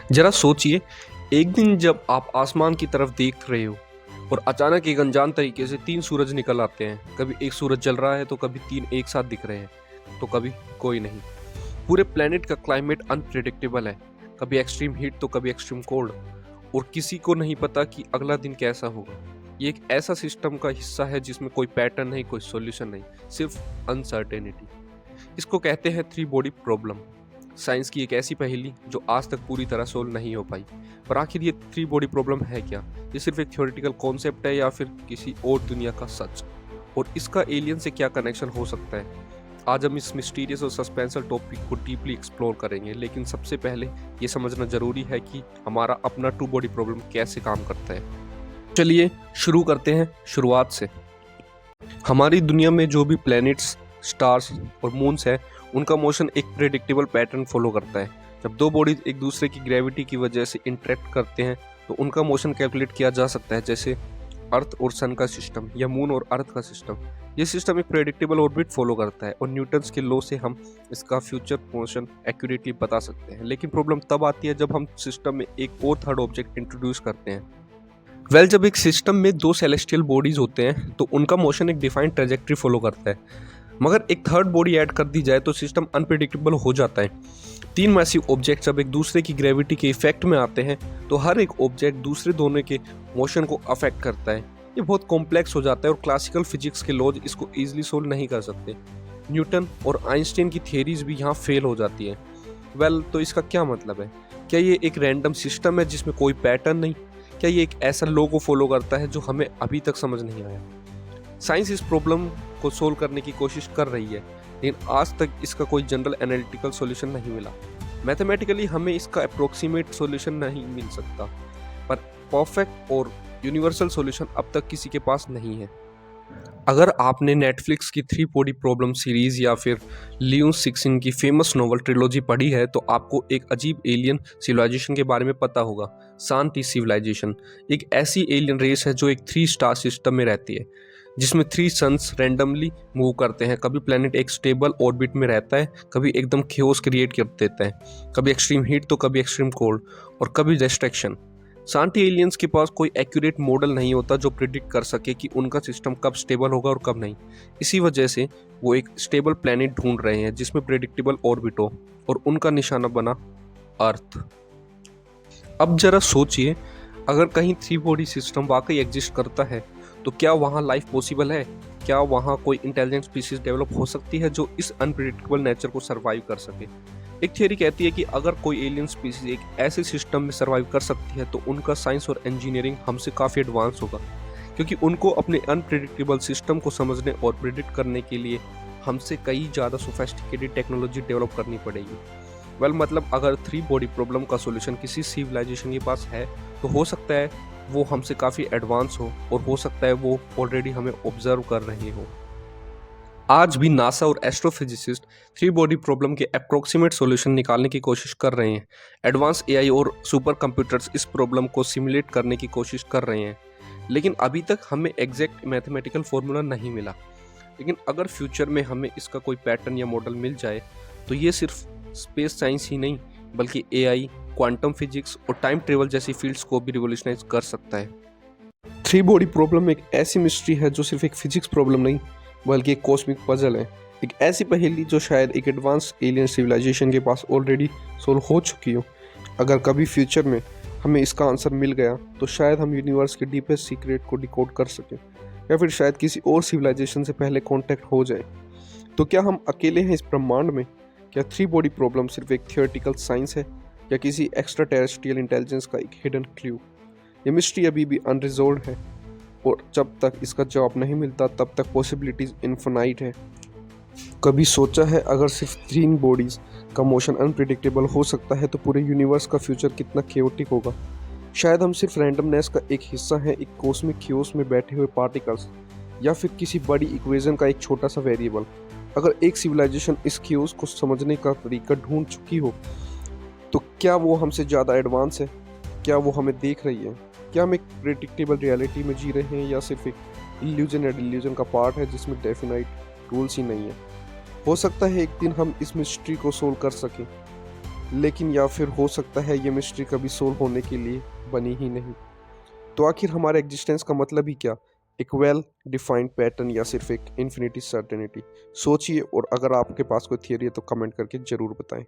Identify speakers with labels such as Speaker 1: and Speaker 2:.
Speaker 1: जरा सोचिए, एक दिन जब आप आसमान की तरफ देख रहे हो और अचानक एक अनजान तरीके से 3 सूरज निकल आते हैं। कभी एक सूरज जल रहा है तो कभी 3 एक साथ दिख रहे हैं, तो कभी कोई नहीं। पूरे प्लेनेट का क्लाइमेट अनप्रिडिक्टेबल है, कभी एक्सट्रीम हीट तो कभी एक्सट्रीम कोल्ड, और किसी को नहीं पता कि अगला दिन कैसा होगा। ये एक ऐसा सिस्टम का हिस्सा है जिसमें कोई पैटर्न नहीं, कोई सॉल्यूशन नहीं, सिर्फ अनसर्टेनिटी। इसको कहते हैं थ्री बॉडी प्रॉब्लम। साइंस की एक ऐसी पहेली जो आज तक पूरी तरह सोल्व नहीं हो पाई। पर आखिर ये थ्री बॉडी प्रॉब्लम है क्या? ये सिर्फ एक थ्योरेटिकल कॉन्सेप्ट है या फिर किसी और दुनिया का सच? और इसका एलियन से क्या कनेक्शन हो सकता है? आज हम इस मिस्टीरियस और सस्पेंसल टॉपिक को डीपली एक्सप्लोर करेंगे, लेकिन सबसे पहले ये समझना जरूरी है कि हमारा अपना टू बॉडी प्रॉब्लम कैसे काम करता है। चलिए शुरू करते हैं शुरुआत से। हमारी दुनिया में जो भी प्लैनेट्स, स्टार्स और मून्स है, उनका मोशन एक प्रेडिक्टेबल पैटर्न फॉलो करता है। जब दो बॉडीज एक दूसरे की ग्रेविटी की वजह से इंटरेक्ट करते हैं तो उनका मोशन कैलकुलेट किया जा सकता है, जैसे अर्थ और सन का सिस्टम या मून और अर्थ का सिस्टम। ये सिस्टम एक प्रेडिक्टेबल ऑर्बिट फॉलो करता है और न्यूटन्स के लॉ से हम इसका फ्यूचर मोशन एक्यूरेटली बता सकते हैं। लेकिन प्रॉब्लम तब आती है जब हम सिस्टम में एक और थर्ड ऑब्जेक्ट इंट्रोड्यूस करते हैं। जब एक सिस्टम में दो सेलेस्टियल बॉडीज होते हैं तो उनका मोशन एक डिफाइंड ट्रेजेक्ट्री फॉलो करता है, मगर एक थर्ड बॉडी ऐड कर दी जाए तो सिस्टम अनप्रिडिक्टेबल हो जाता है। तीन मैसिव ऑब्जेक्ट जब एक दूसरे की ग्रेविटी के इफेक्ट में आते हैं तो हर एक ऑब्जेक्ट दूसरे दोनों के मोशन को अफेक्ट करता है। ये बहुत कॉम्प्लेक्स हो जाता है और क्लासिकल फिजिक्स के लॉज इसको ईजिली सोल्व नहीं कर सकते। न्यूटन और आइंस्टीन की थियरीज भी यहाँ फेल हो जाती है। तो इसका क्या मतलब है? क्या ये एक रैंडम सिस्टम है जिसमें कोई पैटर्न नहीं? क्या ये एक ऐसा लॉ को फॉलो करता है जो हमें अभी तक समझ नहीं आया? साइंस इस प्रॉब्लम को सोल्व करने की कोशिश कर रही है, लेकिन आज तक इसका कोई जनरल एनालिटिकल सॉल्यूशन नहीं मिला। मैथमेटिकली हमें इसका अप्रोक्सीमेट सॉल्यूशन नहीं मिल सकता, पर परफेक्ट और यूनिवर्सल सॉल्यूशन अब तक किसी के पास नहीं है। अगर आपने नेटफ्लिक्स की थ्री बॉडी प्रॉब्लम सीरीज या फिर लियोन सिक्सिन की फेमस नोवेल ट्रिलॉजी पढ़ी है तो आपको एक अजीब एलियन सिविलाइजेशन के बारे में पता होगा। सांटी सिविलाइजेशन एक ऐसी एलियन रेस है जो एक 3 स्टार सिस्टम में रहती है, जिसमें 3 सन्स रैंडमली मूव करते हैं। कभी प्लेनेट एक स्टेबल ऑर्बिट में रहता है, कभी एकदम खेओस क्रिएट कर देता है, कभी एक्सट्रीम हीट तो कभी एक्सट्रीम कोल्ड, और कभी डिस्ट्रैक्शन। सांटी एलियंस के पास कोई एक्यूरेट मॉडल नहीं होता जो प्रिडिक्ट कर सके कि उनका सिस्टम कब स्टेबल होगा और कब नहीं। इसी वजह से वो एक स्टेबल प्लेनेट ढूंढ रहे हैं जिसमें प्रेडिक्टेबल ऑर्बिट हो, और उनका निशाना बना अर्थ। अब जरा सोचिए, अगर कहीं थ्री बॉडी सिस्टम वाकई एग्जिस्ट करता है तो क्या वहाँ लाइफ पॉसिबल है? क्या वहाँ कोई इंटेलिजेंट स्पीसीज डेवलप हो सकती है जो इस अनप्रिडिक्टेबल नेचर को सर्वाइव कर सके? एक थियरी कहती है कि अगर कोई एलियन स्पीसीज एक ऐसे सिस्टम में सर्वाइव कर सकती है तो उनका साइंस और इंजीनियरिंग हमसे काफ़ी एडवांस होगा, क्योंकि उनको अपने अनप्रिडिक्टेबल सिस्टम को समझने और प्रिडिक्ट करने के लिए हमसे कई ज़्यादा सोफेस्टिकेटेड टेक्नोलॉजी डेवलप करनी पड़ेगी। मतलब अगर थ्री बॉडी प्रॉब्लम का सोल्यूशन किसी सिविलाइजेशन के पास है तो हो सकता है वो हमसे काफ़ी एडवांस हो, और हो सकता है वो ऑलरेडी हमें ऑब्जर्व कर रहे हो। आज भी नासा और एस्ट्रोफिजिसिस्ट थ्री बॉडी प्रॉब्लम के अप्रोक्सीमेट सॉल्यूशन निकालने की कोशिश कर रहे हैं। एडवांस एआई और सुपर कंप्यूटर्स इस प्रॉब्लम को सिमुलेट करने की कोशिश कर रहे हैं, लेकिन अभी तक हमें एग्जैक्ट मैथमेटिकल फॉर्मूला नहीं मिला। लेकिन अगर फ्यूचर में हमें इसका कोई पैटर्न या मॉडल मिल जाए तो ये सिर्फ स्पेस साइंस ही नहीं बल्कि एआई, क्वांटम फिजिक्स और टाइम ट्रेवल जैसी फील्ड्स को भी रिवोल्यूशनाइज कर सकता है। थ्री बॉडी प्रॉब्लम एक ऐसी मिस्ट्री है जो सिर्फ एक फिजिक्स प्रॉब्लम नहीं बल्कि एक कॉस्मिक पजल है। एक ऐसी पहेली जो शायद एक एडवांस एलियन सिविलाइजेशन के पास ऑलरेडी सोल्व हो चुकी हो। अगर कभी फ्यूचर में हमें इसका आंसर मिल गया तो शायद हम यूनिवर्स के डीपेस्ट सीक्रेट को डिकोड कर सकें, या फिर शायद किसी और सिविलाइजेशन से पहले कांटेक्ट हो जाए। तो क्या हम अकेले हैं इस ब्रह्मांड में? क्या थ्री बॉडी प्रॉब्लम सिर्फ एक थियोरेटिकल साइंस है या किसी एक्स्ट्रा टेरेस्ट्रियल इंटेलिजेंस का एक हिडन क्लू? ये मिस्ट्री अभी भी अनरिजॉल्व है, और जब तक इसका जवाब नहीं मिलता तब तक पॉसिबिलिटीज इनफिनाइट है। कभी सोचा है अगर सिर्फ 3 बॉडीज का मोशन अनप्रिडिक्टेबल हो सकता है तो पूरे यूनिवर्स का फ्यूचर कितना केओटिक होगा? शायद हम सिर्फ रैंडमनेस का एक हिस्सा हैं, एक कॉस्मिक क्यूस में बैठे हुए पार्टिकल्स, या फिर किसी बड़ी इक्वेशन का एक छोटा सा वेरिएबल। अगर एक सिविलाइजेशन इस क्यूस को समझने का तरीका ढूंढ चुकी हो तो क्या वो हमसे ज़्यादा एडवांस है? क्या वो हमें देख रही है? क्या हम एक प्रेडिक्टेबल रियलिटी में जी रहे हैं या सिर्फ एक इल्यूजन या डिल्यूजन का पार्ट है जिसमें डेफिनाइट रूल्स ही नहीं है? हो सकता है एक दिन हम इस मिस्ट्री को सोल्व कर सकें, लेकिन या फिर हो सकता है ये मिस्ट्री कभी सोल्व होने के लिए बनी ही नहीं। तो आखिर हमारे एग्जिस्टेंस का मतलब ही क्या? एक वेल डिफाइंड पैटर्न या सिर्फ एक इन्फिनिटी सर्टेनिटी? सोचिए, और अगर आपके पास कोई थियरी है तो कमेंट करके ज़रूर बताएं।